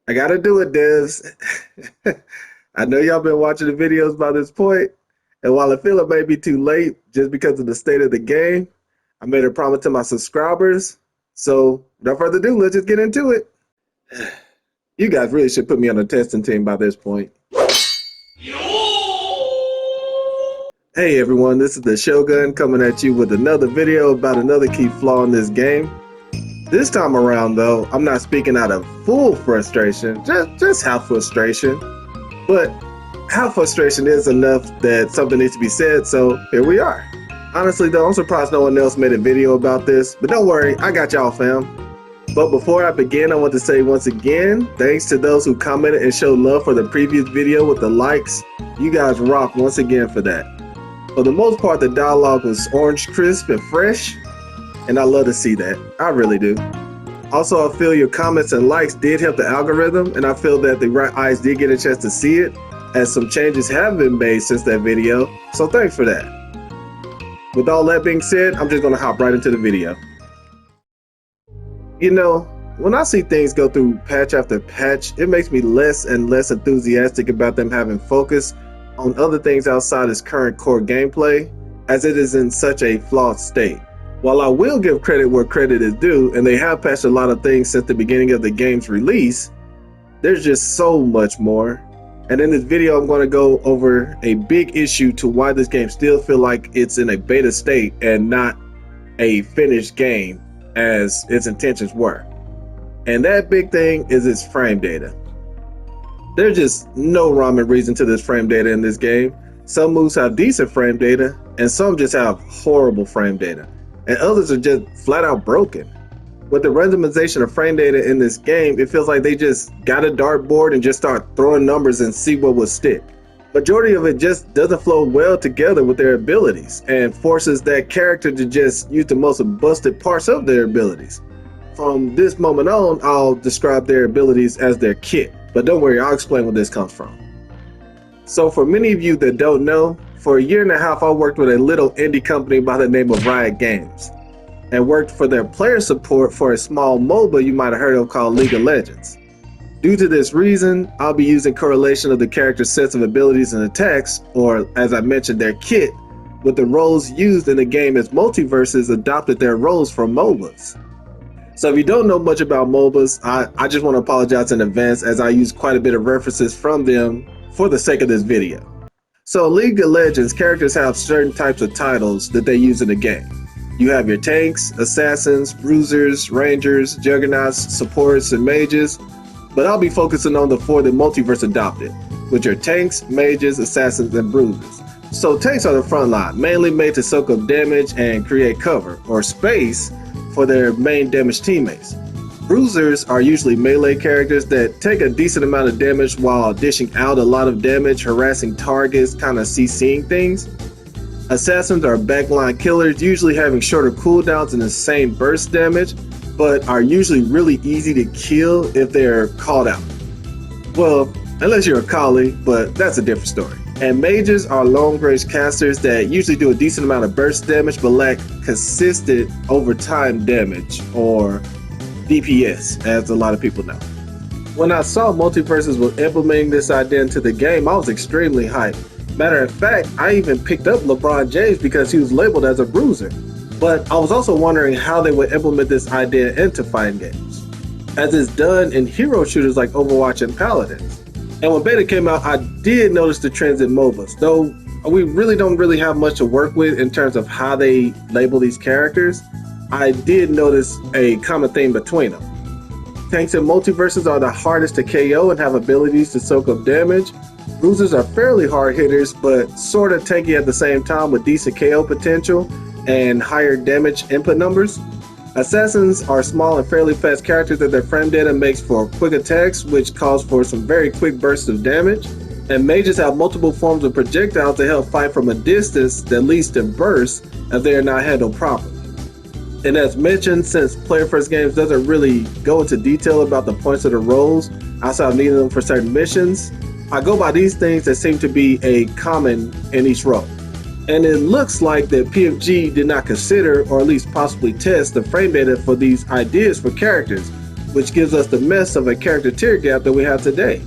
I gotta do it, devs. I know y'all been watching the videos by this point, and while I feel it may be too late just because of the state of the game, I made a promise to my subscribers. So, without further ado, let's just get into it. You guys really should put me on a testing team by this point. Hey everyone, this is the Shogun coming at you with another video about another key flaw in this game. This time around though, I'm not speaking out of full frustration, just half frustration. But half frustration is enough that something needs to be said, so here we are. Honestly though, I'm surprised no one else made a video about this, but don't worry, I got y'all fam. But before I begin, I want to say once again, thanks to those who commented and showed love for the previous video with the likes. You guys rock once again for that. For the most part, the dialogue was orange crisp and fresh, and I love to see that. I really do. Also, I feel your comments and likes did help the algorithm, and I feel that the right eyes did get a chance to see it, as some changes have been made since that video, so thanks for that. With all that being said, I'm just going to hop right into the video. You know, when I see things go through patch after patch, it makes me less and less enthusiastic about them having focus on other things outside its current core gameplay, as it is in such a flawed state. While I will give credit where credit is due, and they have patched a lot of things since the beginning of the game's release, there's just so much more. And in this video, I'm going to go over a big issue to why this game still feels like it's in a beta state and not a finished game as its intentions were. And that big thing is its frame data. There's just no rhyme and reason to this frame data in this game. Some moves have decent frame data, and some just have horrible frame data, and others are just flat out broken. With the randomization of frame data in this game, it feels like they just got a dartboard and just start throwing numbers and see what will stick. Majority of it just doesn't flow well together with their abilities, and forces that character to just use the most busted parts of their abilities. From this moment on, I'll describe their abilities as their kit. But don't worry, I'll explain where this comes from. So for many of you that don't know, for a year and a half I worked with a little indie company by the name of Riot Games, and worked for their player support for a small MOBA you might have heard of called League of Legends. Due to this reason, I'll be using correlation of the character's sets of abilities and attacks, or as I mentioned, their kit, with the roles used in the game as Multiverses adopted their roles from MOBAs. So if you don't know much about MOBAs, I just want to apologize in advance as I use quite a bit of references from them for the sake of this video. So League of Legends characters have certain types of titles that they use in the game. You have your tanks, assassins, bruisers, rangers, juggernauts, supports, and mages, but I'll be focusing on the four that Multiverse adopted, which are tanks, mages, assassins, and bruisers. So tanks are the front line, mainly made to soak up damage and create cover, or space, for their main damage teammates. Bruisers are usually melee characters that take a decent amount of damage while dishing out a lot of damage, harassing targets, kind of CCing things. Assassins are backline killers, usually having shorter cooldowns and the same burst damage, but are usually really easy to kill if they're called out. Well, unless you're a collie, but that's a different story. And mages are long range casters that usually do a decent amount of burst damage but lack consistent over time damage, or DPS, as a lot of people know. When I saw Multiverses was implementing this idea into the game, I was extremely hyped. Matter of fact, I even picked up LeBron James because he was labeled as a bruiser. But I was also wondering how they would implement this idea into fighting games, as it's done in hero shooters like Overwatch and Paladins. And when beta came out, I did notice the trends in MOBAs, though we really don't have much to work with in terms of how they label these characters. I did notice a common theme between them. Tanks and Multiverses are the hardest to KO and have abilities to soak up damage. Bruisers are fairly hard hitters, but sort of tanky at the same time with decent KO potential and higher damage input numbers. Assassins are small and fairly fast characters that their frame data makes for quick attacks, which calls for some very quick bursts of damage. And mages have multiple forms of projectiles to help fight from a distance that leads to bursts if they are not handled properly. And as mentioned, since Player First Games doesn't really go into detail about the points of the roles outside of needing them for certain missions, I go by these things that seem to be a common in each role. And it looks like that PFG did not consider, or at least possibly test, the frame data for these ideas for characters, which gives us the mess of a character tier gap that we have today.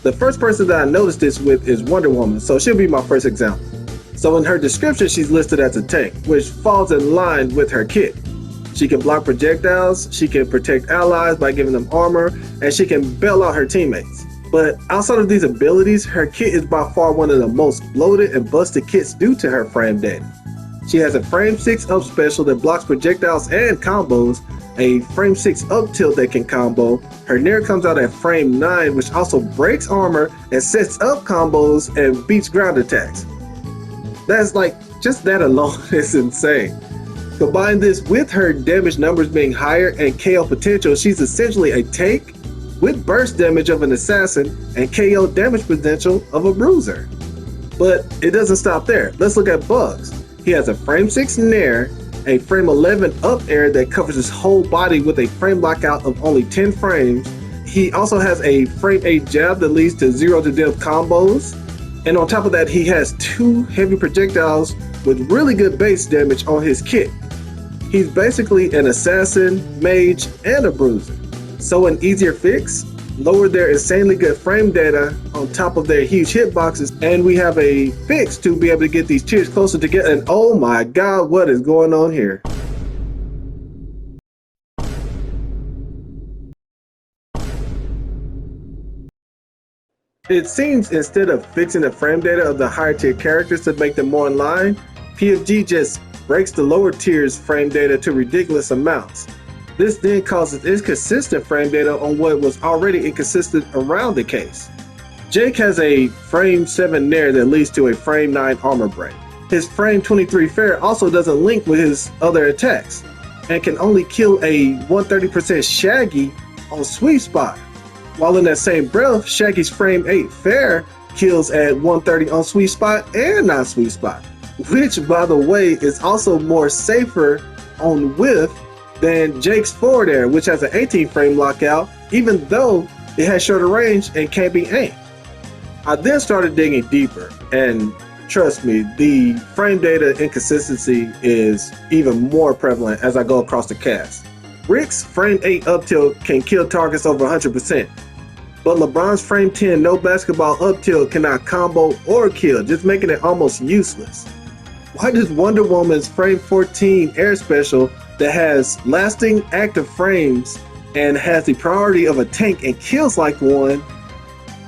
The first person that I noticed this with is Wonder Woman, so she'll be my first example. So in her description, she's listed as a tank, which falls in line with her kit. She can block projectiles, she can protect allies by giving them armor, and she can bail out her teammates. But outside of these abilities, her kit is by far one of the most bloated and busted kits due to her frame data. She has a frame 6 up special that blocks projectiles and combos, a frame 6 up tilt that can combo. Her Nair comes out at frame 9, which also breaks armor and sets up combos and beats ground attacks. That's like, just that alone is insane. Combine this with her damage numbers being higher and KO potential, she's essentially a tank with burst damage of an assassin and KO damage potential of a bruiser. But it doesn't stop there. Let's look at bugs. He has a frame 6 Nair, a frame 11 up air that covers his whole body with a frame lockout of only 10 frames. He also has a frame 8 jab that leads to 0 to death combos. And on top of that, he has 2 heavy projectiles with really good base damage on his kit. He's basically an assassin, mage, and a bruiser. So an easier fix? Lower their insanely good frame data on top of their huge hitboxes, and we have a fix to be able to get these tiers closer together. And oh my god, what is going on here? It seems instead of fixing the frame data of the higher tier characters to make them more in line, PFG just breaks the lower tiers frame data to ridiculous amounts. This then causes inconsistent frame data on what was already inconsistent around the case. Jake has a frame 7 Nair that leads to a frame 9 armor break. His frame 23 Fair also doesn't link with his other attacks, and can only kill a 130% Shaggy on Sweet Spot. While in that same breath, Shaggy's frame 8 Fair kills at 130 on Sweet Spot and not Sweet Spot, which by the way is also more safer on whiff than Jake's 4 there, which has an 18 frame lockout, even though it has shorter range and can't be aimed. I then started digging deeper, and trust me, the frame data inconsistency is even more prevalent as I go across the cast. Rick's frame 8 up tilt can kill targets over 100%, but LeBron's frame 10 no basketball up tilt cannot combo or kill, just making it almost useless. Why does Wonder Woman's frame 14 air special that has lasting active frames and has the priority of a tank and kills like one,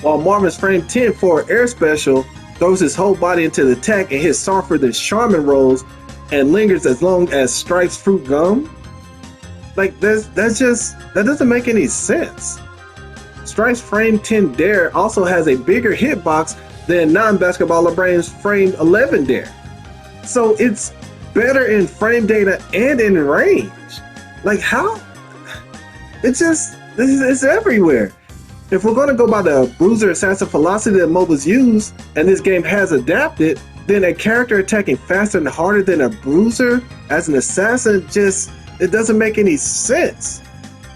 while Marvin's frame 10 for air special throws his whole body into the attack and hits softer than Charmin rolls and lingers as long as Stripes fruit gum? Like that doesn't make any sense. Stripes frame 10 Dare also has a bigger hitbox than non-basketball LeBron's frame 11 Dare. So it's better in frame data and in range. Like how? It's everywhere. If we're going to go by the bruiser assassin philosophy that MOBAs use, and this game has adapted, then a character attacking faster and harder than a bruiser as an assassin it doesn't make any sense.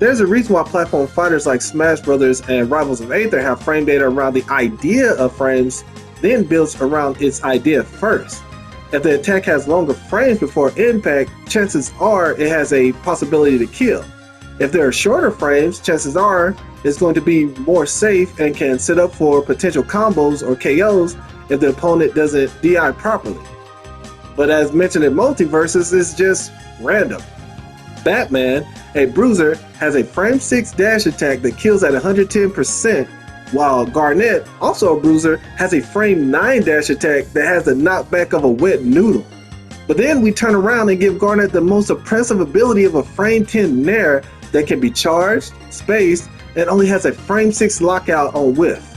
There's a reason why platform fighters like Smash Brothers and Rivals of Aether have frame data around the idea of frames, then builds around its idea first. If the attack has longer frames before impact, chances are it has a possibility to kill. If there are shorter frames, chances are it's going to be more safe and can set up for potential combos or KOs if the opponent doesn't DI properly. But as mentioned in Multiverses, it's just random. Batman, a bruiser, has a frame 6 dash attack that kills at 110%, while Garnet, also a bruiser, has a frame 9 dash attack that has the knockback of a wet noodle. But then we turn around and give Garnet the most oppressive ability of a frame 10 Nair that can be charged, spaced, and only has a frame 6 lockout on whiff.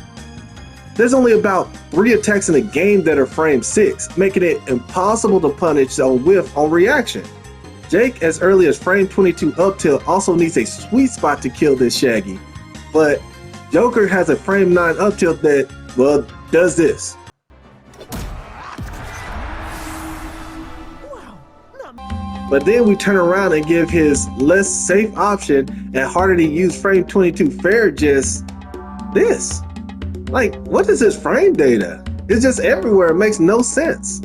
There's only about 3 attacks in the game that are frame 6, making it impossible to punish on whiff on reaction. Jake, as early as frame 22 up tilt, also needs a sweet spot to kill this Shaggy, but Joker has a frame 9 up tilt that, well, does this. But then we turn around and give his less safe option and harder to use frame 22 Fair just this. Like, what is his frame data? It's just everywhere, it makes no sense.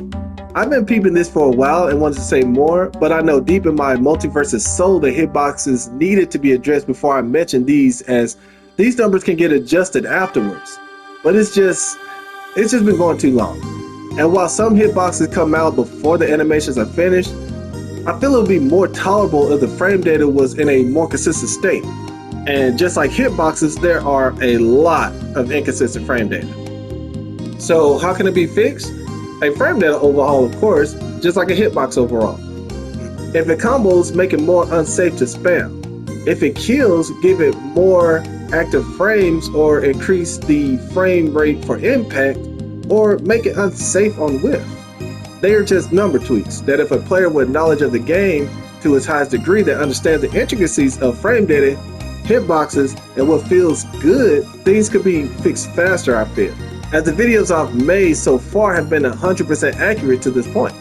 I've been peeping this for a while and wanted to say more, but I know deep in my Multiverse's soul the hitboxes needed to be addressed before I mention these, as these numbers can get adjusted afterwards. But it's just been going too long. And while some hitboxes come out before the animations are finished, I feel it would be more tolerable if the frame data was in a more consistent state. And just like hitboxes, there are a lot of inconsistent frame data. So how can it be fixed? A frame data overhaul, of course, just like a hitbox overall. If it combos, make it more unsafe to spam. If it kills, give it more active frames or increase the frame rate for impact, or make it unsafe on whiff. They are just number tweaks that if a player with knowledge of the game to its highest degree that understands the intricacies of frame data, hitboxes, and what feels good, things could be fixed faster, I feel. As the videos I've made so far have been 100% accurate to this point.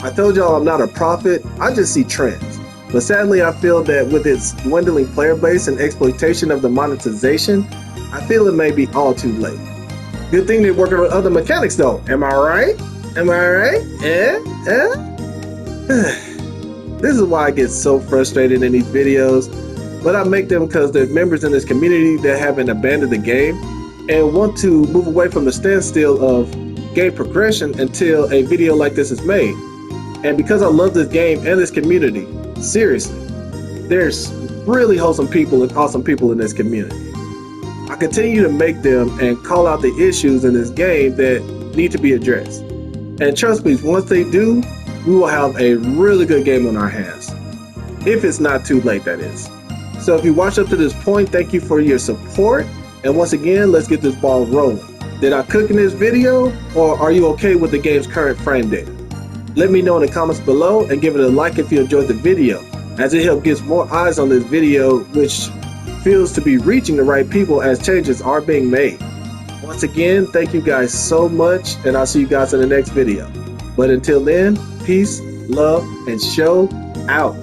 I told y'all I'm not a prophet, I just see trends. But sadly I feel that with its dwindling player base and exploitation of the monetization, I feel it may be all too late. Good thing they're working with other mechanics though, am I right? Am I right? This is why I get so frustrated in these videos, but I make them because they're members in this community that haven't abandoned the game and want to move away from the standstill of game progression until a video like this is made. And because I love this game and this community, seriously, there's really wholesome people and awesome people in this community. I continue to make them and call out the issues in this game that need to be addressed. And trust me, once they do, we will have a really good game on our hands. If it's not too late, that is. So if you watched up to this point, thank you for your support. And once again, let's get this ball rolling. Did I cook in this video, or are you okay with the game's current frame data? Let me know in the comments below and give it a like if you enjoyed the video, as it helps get more eyes on this video, which feels to be reaching the right people as changes are being made. Once again, thank you guys so much, and I'll see you guys in the next video. But until then, peace, love, and show out.